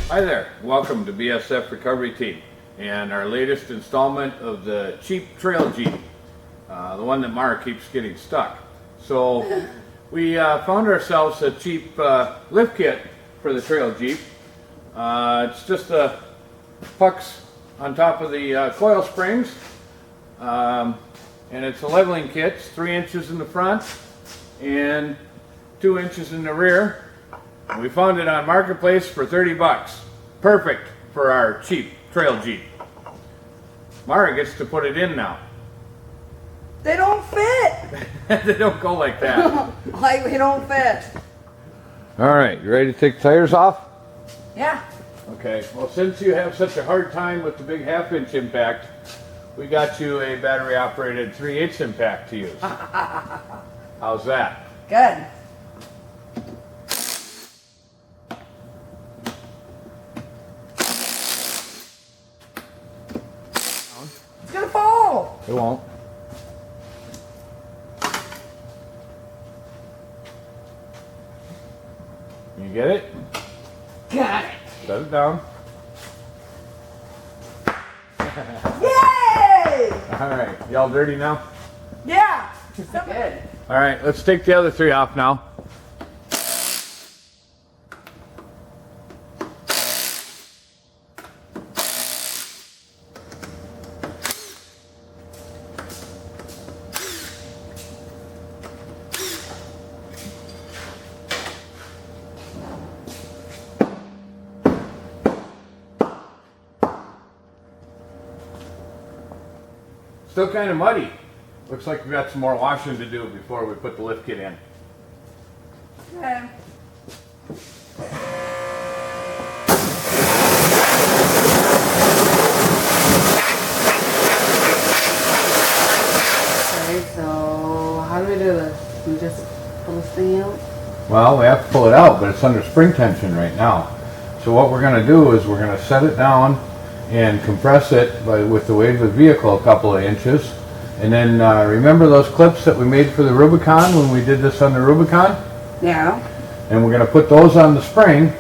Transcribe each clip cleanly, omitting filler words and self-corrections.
Hi there, welcome to BSF Recovery Team and our latest installment of the cheap trail Jeep, the one that Mara keeps getting stuck. So we found ourselves a cheap lift kit for the trail Jeep. It's just pucks on top of the coil springs, and it's a leveling kit. It's 3 inches in the front and 2 inches in the rear. We found it on Marketplace for 30 bucks. Perfect for our cheap trail Jeep. Mara gets to put it in now. They don't fit. They don't go like that. Like they don't fit. All right, you ready to take the tires off? Yeah. Okay, well, since you have such a hard time with the big 1/2 inch impact, we got you a battery operated 3/8 impact to use. How's that? Good. It's gonna fall. It won't. You get it? Got it. Set it down. Yay! All right, y'all dirty now? Yeah. So good. All right, let's take the other 3 off now. Still kind of muddy. Looks like we've got some more washing to do before we put the lift kit in. Okay. Okay, so how do we do this? We just pull this thing out? Well, we have to pull it out, but it's under spring tension right now. So what we're going to do is we're going to set it down and compress it with the weight of the vehicle a couple of inches. And then remember those clips that we made for the Rubicon when we did this on the Rubicon? Yeah. And we're going to put those on the spring,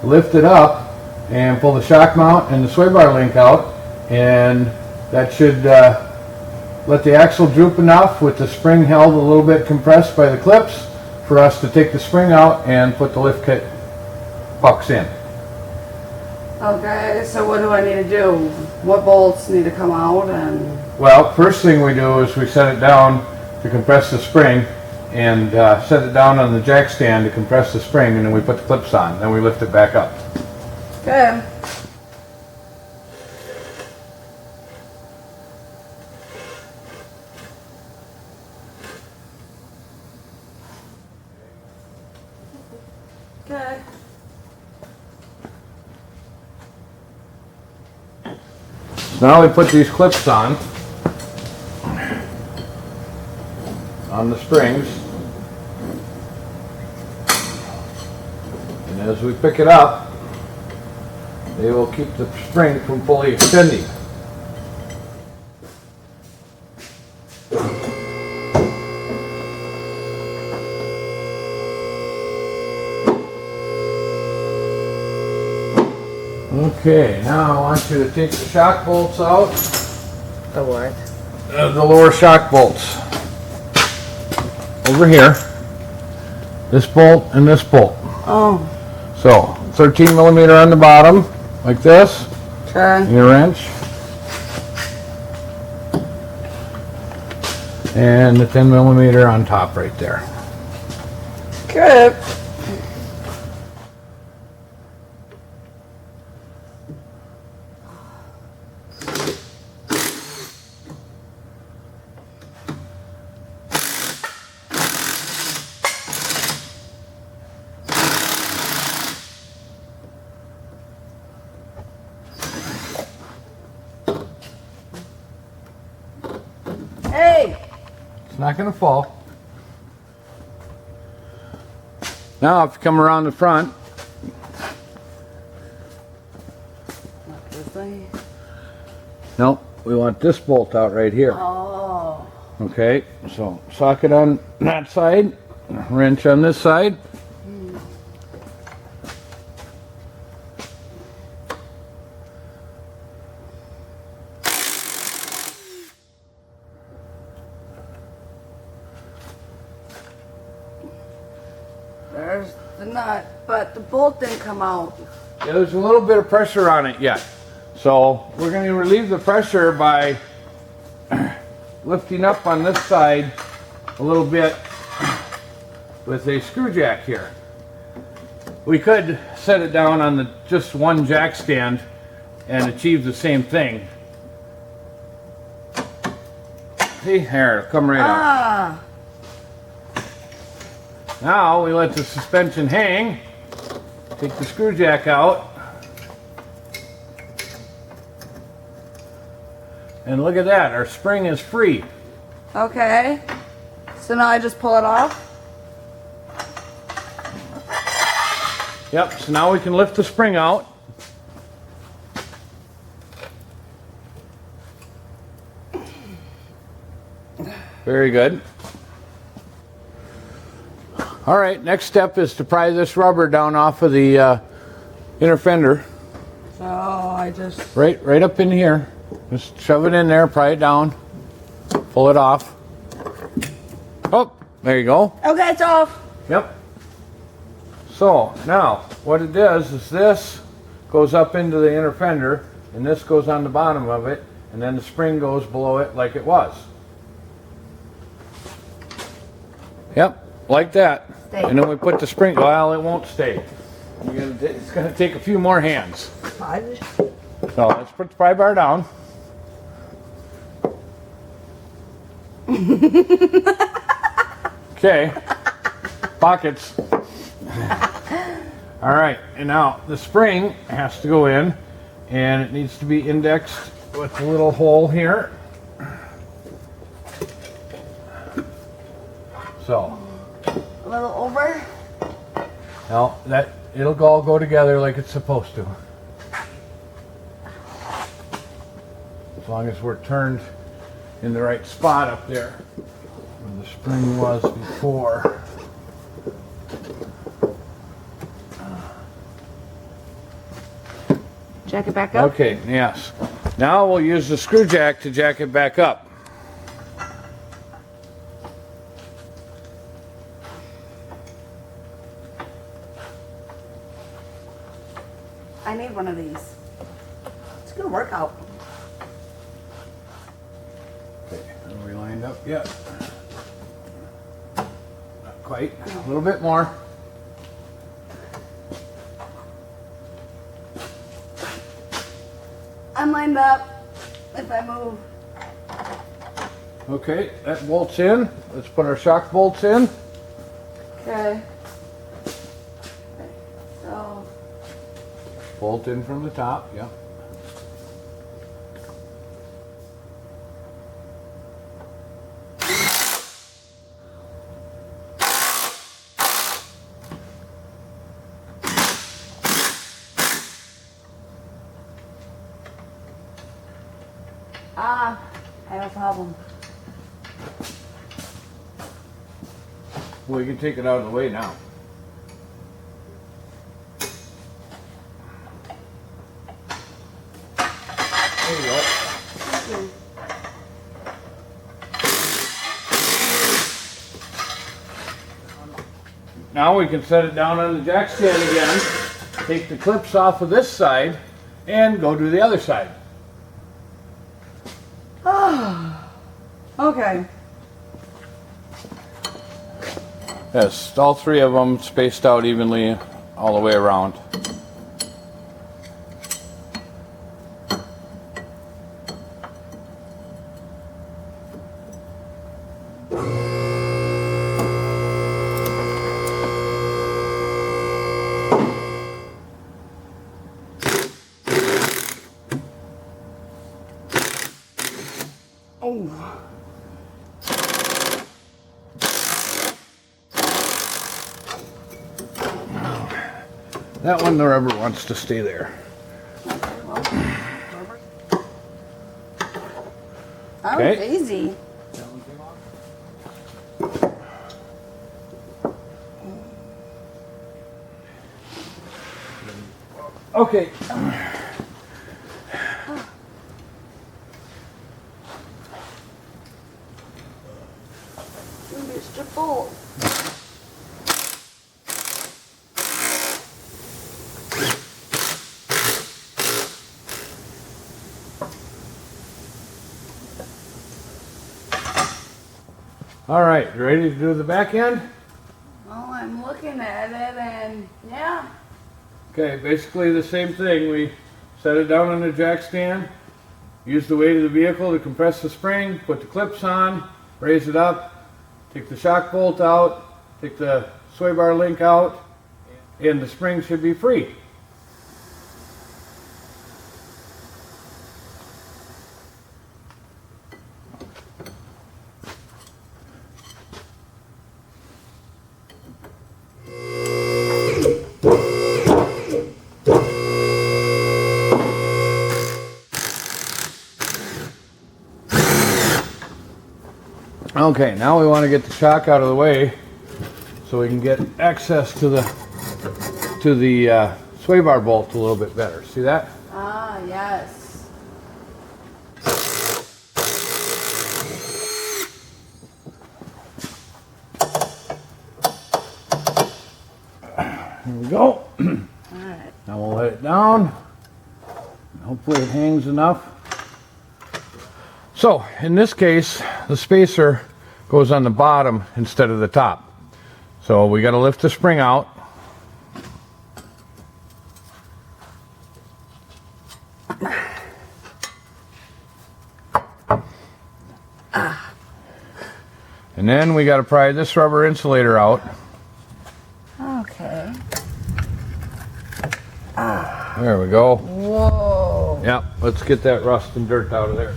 lift it up, and pull the shock mount and the sway bar link out. And that should let the axle droop enough with the spring held a little bit compressed by the clips for us to take the spring out and put the lift kit pucks in. Okay, so what do I need to do? What bolts need to come out and... Well, first thing we do is we set it down to compress the spring and set it down on the jack stand to compress the spring, and then we put the clips on. Then we lift it back up. Okay. Okay. Now we put these clips on the springs, and as we pick it up, they will keep the spring from fully extending. Okay, now I want you to take the shock bolts out. The what? The lower shock bolts. Over here. This bolt and this bolt. Oh. So, 13 millimeter on the bottom, like this. Okay. Your wrench. And the 10 millimeter on top right there. Good. Hey! It's not going to fall. Now if you come around the front, Not this way. no, we want this bolt out right here. Oh. Okay, so socket on that side, wrench on this side. nut, but the bolt didn't come out. Yeah, there's a little bit of pressure on it yet. So we're going to relieve the pressure by lifting up on this side a little bit with a screw jack here. We could set it down on the just one jack stand and achieve the same thing. See, there, it'll come right out. Now we let the suspension hang, take the screw jack out, and look at that, our spring is free. Okay. So now I just pull it off? Yep, so now we can lift the spring out. Very good. All right, next step is to pry this rubber down off of the inner fender. So I just... Right up in here. Just shove it in there, pry it down, pull it off. Oh, there you go. Okay, it's off. Yep. So now what it does is this goes up into the inner fender and this goes on the bottom of it, and then the spring goes below it like it was. Yep, like that. Stay. And then we put the spring, well, it won't stay. It's going to take a few more hands. So let's put the pry bar down. Okay, pockets. All right, and now the spring has to go in, and it needs to be indexed with a little hole here. So, A little over. now that it'll all go together like it's supposed to. As long as we're turned in the right spot up there where the spring was before. Jack it back up. Okay, yes. Now we'll use the screw jack to jack it back up. I need one of these. It's gonna work out. Okay, are we lined up yet? Not quite. A little bit more. I'm lined up. If I move. Okay, that bolts in. Let's put our shock bolts in. Okay. So Bolt in from the top, yeah. I have a problem. Well, you can take it out of the way now. There you go. Thank you. Now we can set it down on the jack stand again, take the clips off of this side, and go to the other side. Okay. Yes, all three of them spaced out evenly all the way around. Oh. That one, the rubber wants to stay there. That Okay. was easy. Okay. Mr. Bolt. All right, you ready to do the back end? Oh, I'm looking at it and yeah. Okay, basically the same thing. We set it down on the jack stand, use the weight of the vehicle to compress the spring, put the clips on, raise it up, take the shock bolt out, take the sway bar link out, and the spring should be free. Okay, now we want to get the shock out of the way so we can get access to the sway bar bolt a little bit better. See that? Ah, yes. Here we go. Alright. Now we'll let it down. Hopefully it hangs enough. So in this case, the spacer goes on the bottom instead of the top. So we got to lift the spring out. And then we got to pry this rubber insulator out. Okay. There we go. Whoa. Yep, let's get that rust and dirt out of there.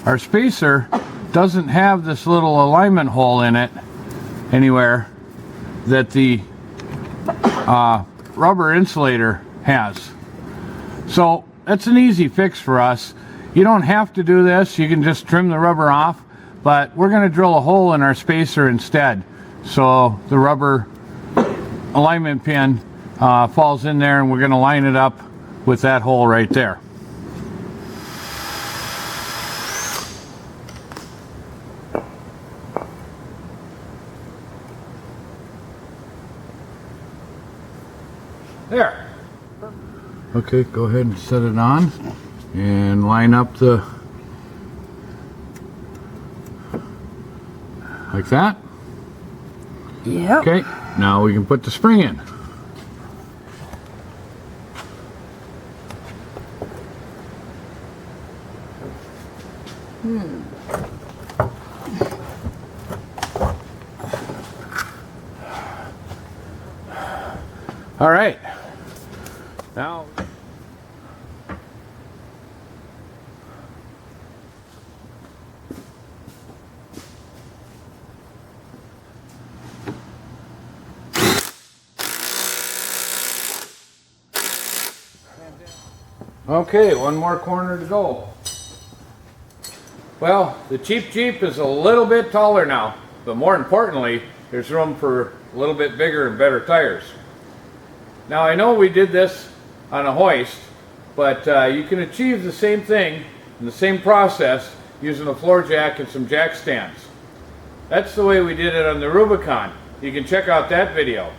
Our spacer doesn't have this little alignment hole in it anywhere that the rubber insulator has. So that's an easy fix for us. You don't have to do this. You can just trim the rubber off, but we're going to drill a hole in our spacer instead. So the rubber alignment pin falls in there, and we're going to line it up with that hole right there. There. Okay, go ahead and set it on and line up the, like that. Yep. Okay, now we can put the spring in. All right. Now okay, one more corner to go. Well, the cheap Jeep is a little bit taller now, but more importantly, there's room for a little bit bigger and better tires. Now I know we did this on a hoist, but you can achieve the same thing in the same process using a floor jack and some jack stands. That's the way we did it on the Rubicon. You can check out that video.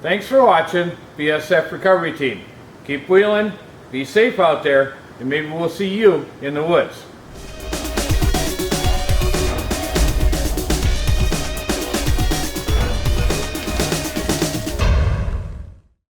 Thanks for watching, BSF Recovery Team. Keep wheeling, be safe out there, and maybe we'll see you in the woods.